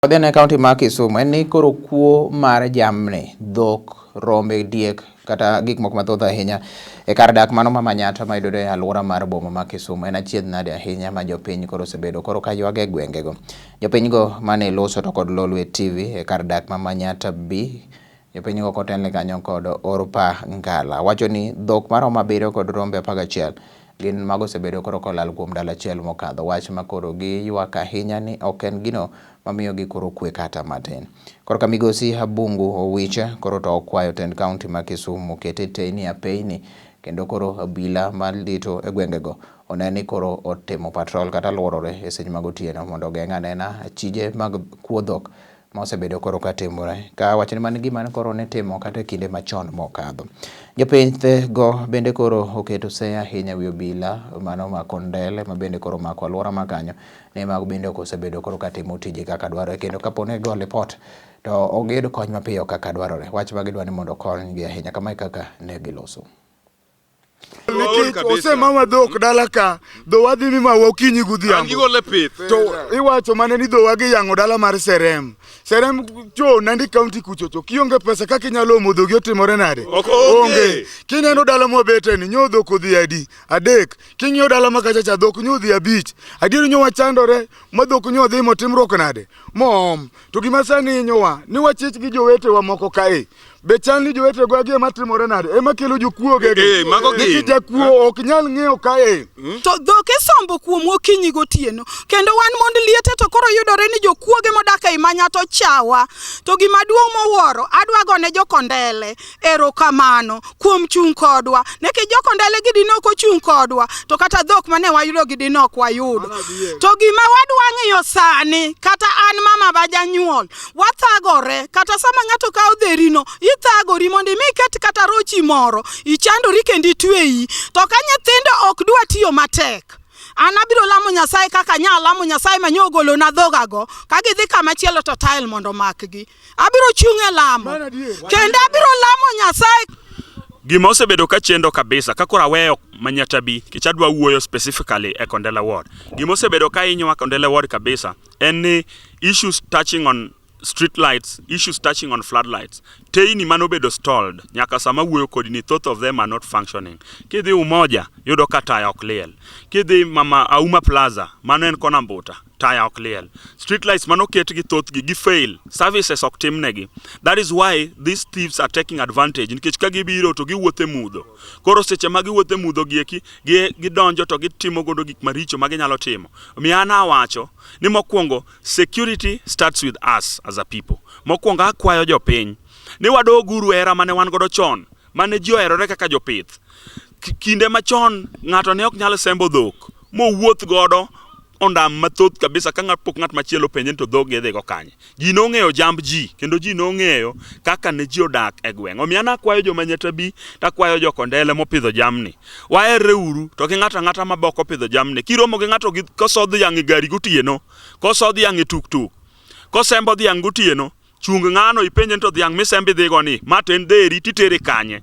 Odhiane kaunti ma Kisumu en ni koro kuo mar jamni, dhok, rombe, diek kata gik moko mathoth ahinya e kar dak mano ma Manyatta mayudore e alwora mar boma ma Kisumu en achiedh nade ahinya ma jopiny koro osebedo ka ywage e gwengego. Jopinygo mane loso to kod Lolwe TV e kar dak ma Manyatta B, jopinygo kotelne kanyo kod Orpah Ngala wacho ni dhok maromo 7 kod rombe 11 gin mago osebedo koro kolal kuom ndalo achiel mokadho, wach ma koro giywak ahinya ni ok en gino mamiyo gi koro kwe kata matin. Korka migosi Bungu Owicha koro to okwayo tend kaunti ma Kisumu kete teyni apeyni kendo koro obila malito e gwengego one ni koro otimo patrol kata luorore e seche mag otieno mondo ogeng' anena chije mag kuo dhok ma osebedo koro katimore, ka wacho ni mano gima koro ne timo kata e kinde machon mokadho. Jopiny go bende koro oketo sei ahinya wi obila mano ma Kondele ma bende koro mako alwora ma kanyo ne mago bende ok osebedo koro katimo tije kaka dwarore, kendo kaponi go lipot to ogiyud kony mapiyo kaka dwarore, wach ma gidwa ni mondo okonygi ahinya kama kaka ne giloso. Nikech osemama dhok dala ka, dhowa dhi mima okinyi godhiambo. To iwacho mane ni dhowa gi yang'o dala mar Serem. Serem cho Nandi kaunti kuchocho. Kionge pesa kaka inyalo omo dhogi otimore nade? Onge. Kineno dala mobete ni nyo dhok odhi adi? Adek. King'iyo dala ma kachacha dhok nyodhi 5. Adier nyo wachandore ma dhok nyodhi motimruok nade? Mom. To gima sani nyowa ni wachich gi jowetewa moko kae. Be chan ni jowete go agi matimore nade? Ema kelo jokuo gege. Nikija kuo ok nyal ng'eyo kae. To dhok isombo kuom okinyi gotieno. Kendo wan mond liete to koro yudore ni jokuoge modak ei Manyatta chawa. To gima duong' mowuoro adwa gone jokondele erokamano kuom chung' kodwa. Neki jokondele gidino ok ochung' kodwa to kata dhok mane wayudo gidino ok wayudo. To gima wadwa ng'iyo sani kata an mama ba janyuol wathagore kata sama ng'ato kawo dherino ithagori mondo mi ket kata rochi moro ichandori kendo itweyi to ka nyithindo ok dwa tiyo matek. An abiro lamo Nyasaye kaka nyalamo Nyasaye manyo golo na dhogago ka gidhi kama chielo to tile mondo makgi. Abiro chunge lamo kendo abiro lamo Nyasaye. Gima osebedo ka chendo kabisa kakora weyo Manyatta B kichadwa wuoyo specifically e Kondele Ward. Gima osebedo ka inyowa Kondele Ward kabisa en ni issues touching on street lights, issues touching on floodlights. Teyni manobedo stalled nyaka sama wuoyo kodi ni thoth of them are not functioning. Kidhi Umoja yudo ka taya ok liel. Kidhi Mama Auma Plaza mano en kona Mbuta taya ok liel. Street lights mano ket gi thoth gi fail, services ok timnegi. That is why these thieves are taking advantage nikech ka gibiro to giwuothe mudho. Koro seche ma giwuothe mudho gieki gidonjo to gitimo godo gik maricho ma ginyalo timo. Omiyo an awacho ni mokwongo security starts with us as a people. Mokwongo akwayo jopiny ni wadoguru era mane wan godo chon mane ji oherore kaka jopith. Kinde machon ng'ato ne ok nyalo sembo dhok mowuoth godo ondam mathoth kabisa ka ng'at machielo penje to dhog gedhe go kanye. Ji nong'eyo jamb ji kendo ji nong'eyo kaka ne ji odak e gweng'. Omiyo nakwayo jo Manyatta B takwayo jo Kondele mopidho jamni. Waherre uru to gi ng'ata ma boko pidho jamni. Kiromo gi ng'ato kosodh yang' e gari gotieno, kosodh yang' e tuk-tuk, kosembo dhiang' gotieno, chung ng'ano ipenje to dhiang' misembi dhigo ni ma ten dheri titere kanye.